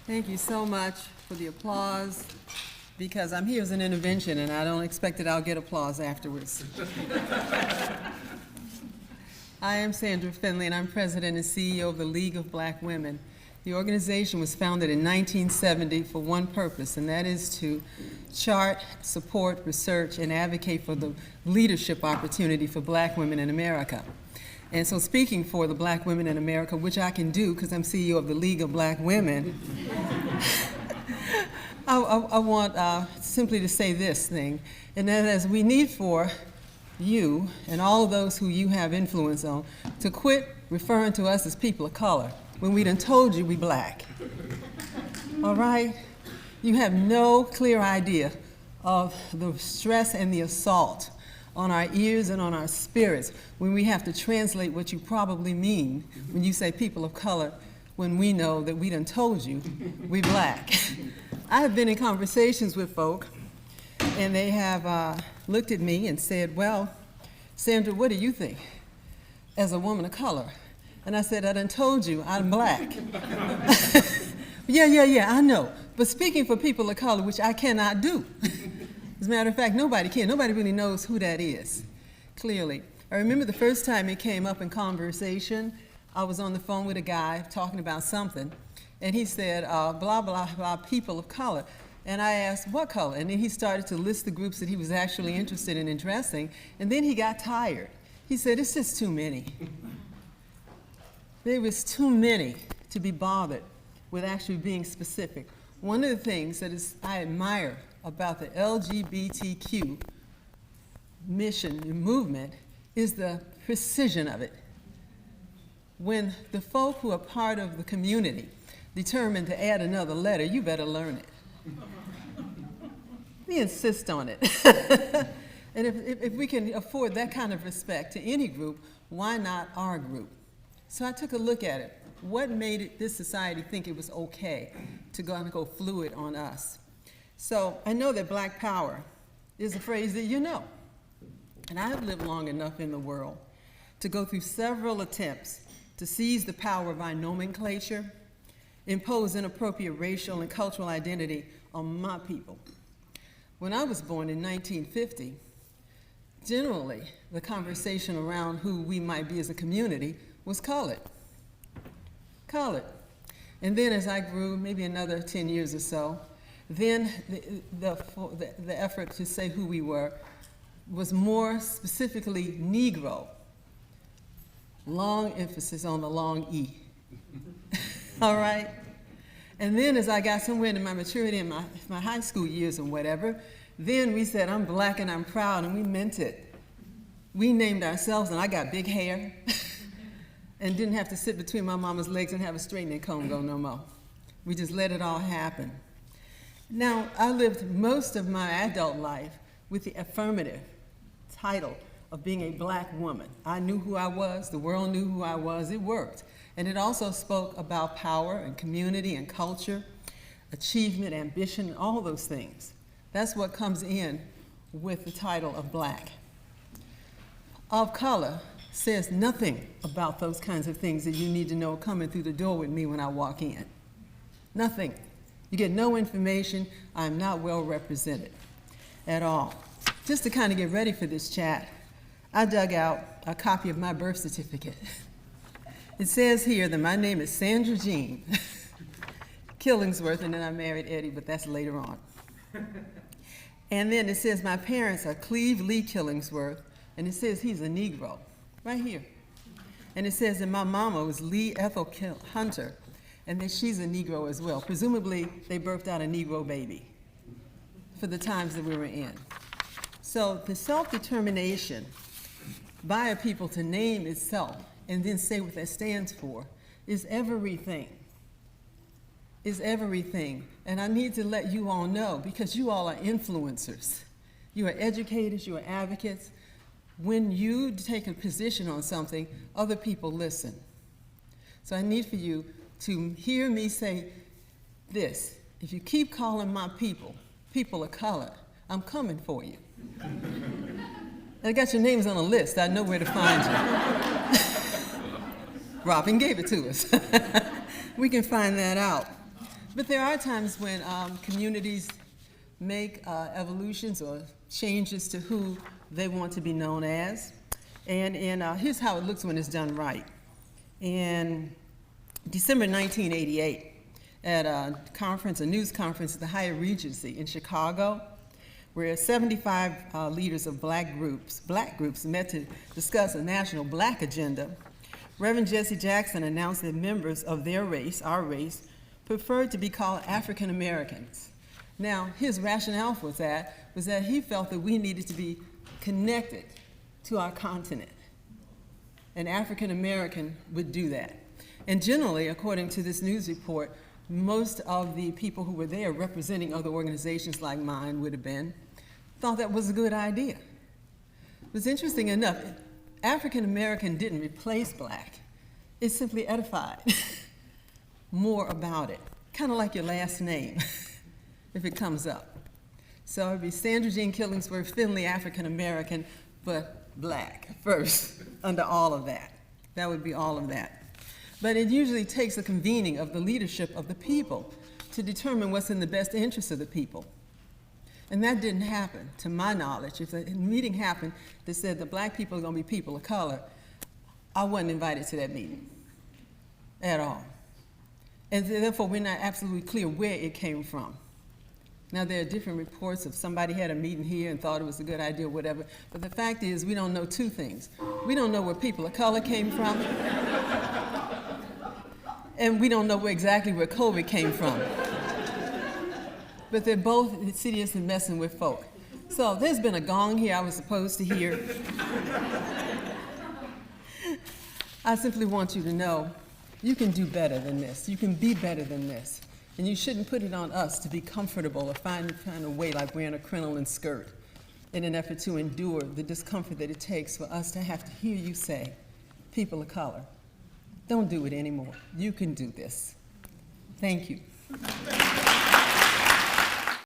Thank you so much for the applause, because I'm here as an intervention and I don't expect that I'll get applause afterwards. I am Sandra Finley and I'm President and CEO of the League of Black Women. The organization was founded in 1970 for one purpose, and that is to chart, support, research, and advocate for the leadership opportunity for black women in America. And so speaking for the black women in America, which I can do because I'm CEO of the League of Black Women, I want simply to say this thing, and that is we need for you and all of those who you have influence on to quit referring to us as people of color when we done told you we black. All right? You have no clear idea of the stress and the assault on our ears and on our spirits when we have to translate what you probably mean when you say people of color, when we know that we done told you we black. I have been in conversations with folk, and they have looked at me and said, well, Sandra, what do you think as a woman of color? And I said, I done told you I'm black. Yeah, I know. But speaking for people of color, which I cannot do. As a matter of fact, nobody can. Nobody really knows who that is, clearly. I remember the first time it came up in conversation, I was on the phone with a guy talking about something, and he said, blah, blah, blah, people of color. And I asked, what color? And then he started to list the groups that he was actually interested in addressing, and then he got tired. He said, it's just too many. There was too many to be bothered with actually being specific. One of the things that I admire about the LGBTQ mission and movement is the precision of it. When the folk who are part of the community determine to add another letter, you better learn it. We insist on it. And if we can afford that kind of respect to any group, why not our group? So I took a look at it. What made this society think it was okay to go fluid on us? So I know that black power is a phrase that you know. And I have lived long enough in the world to go through several attempts to seize the power of our nomenclature, impose inappropriate racial and cultural identity on my people. When I was born in 1950, generally the conversation around who we might be as a community was colored. Colored. And then as I grew, maybe another 10 years or so, then the effort to say who we were was more specifically Negro. Long emphasis on the long E. All right? And then as I got somewhere into my maturity in my high school years and whatever, then we said, I'm black and I'm proud, and we meant it. We named ourselves, and I got big hair and didn't have to sit between my mama's legs and have a straightening comb go no more. We just let it all happen. Now, I lived most of my adult life with the affirmative title of being a black woman. I knew who I was, the world knew who I was, it worked. And it also spoke about power and community and culture, achievement, ambition, all those things. That's what comes in with the title of black. Of color says nothing about those kinds of things that you need to know coming through the door with me when I walk in. Nothing. You get no information. I'm not well represented at all. Just to kind of get ready for this chat, I dug out a copy of my birth certificate. It says here that my name is Sandra Jean Killingsworth, and then I married Eddie, but that's later on. And then it says my parents are Cleve Lee Killingsworth, and it says he's a Negro, right here. And it says that my mama was Lee Ethel Hunter, and that she's a Negro as well. Presumably, they birthed out a Negro baby for the times that we were in. So the self-determination by a people to name itself and then say what that stands for is everything. Is everything. And I need to let you all know, because you all are influencers. You are educators, you are advocates. When you take a position on something, other people listen. So I need for you to hear me say this. If you keep calling my people of color, I'm coming for you. I got your names on a list. I know where to find you. Robin gave it to us. We can find that out. But there are times when communities make evolutions or changes to who they want to be known as. And here's how it looks when it's done right. In December 1988, at a news conference at the Hyatt Regency in Chicago, where 75 leaders of black groups met to discuss a national black agenda, Reverend Jesse Jackson announced that members of their race, our race, preferred to be called African Americans. Now, his rationale for that was that he felt that we needed to be connected to our continent. An African American would do that. And generally, according to this news report, most of the people who were there representing other organizations like mine would have been, thought that was a good idea. It was interesting enough, African American didn't replace black. It simply edified more about it, kind of like your last name, if it comes up. So it'd be Sandra Jean Killingsworth Finley, African American, but black first, under all of that. That would be all of that. But it usually takes a convening of the leadership of the people to determine what's in the best interest of the people. And that didn't happen, to my knowledge. If a meeting happened that said the black people are going to be people of color, I wasn't invited to that meeting at all. And therefore, we're not absolutely clear where it came from. Now, there are different reports of somebody had a meeting here and thought it was a good idea or whatever, but the fact is we don't know two things. We don't know where people of color came from, and we don't know exactly where COVID came from. But they're both insidious and messing with folk. So there's been a gong here I was supposed to hear. I simply want you to know you can do better than this. You can be better than this. And you shouldn't put it on us to be comfortable or find a way like wearing a crinoline skirt in an effort to endure the discomfort that it takes for us to have to hear you say, people of color, don't do it anymore. You can do this. Thank you.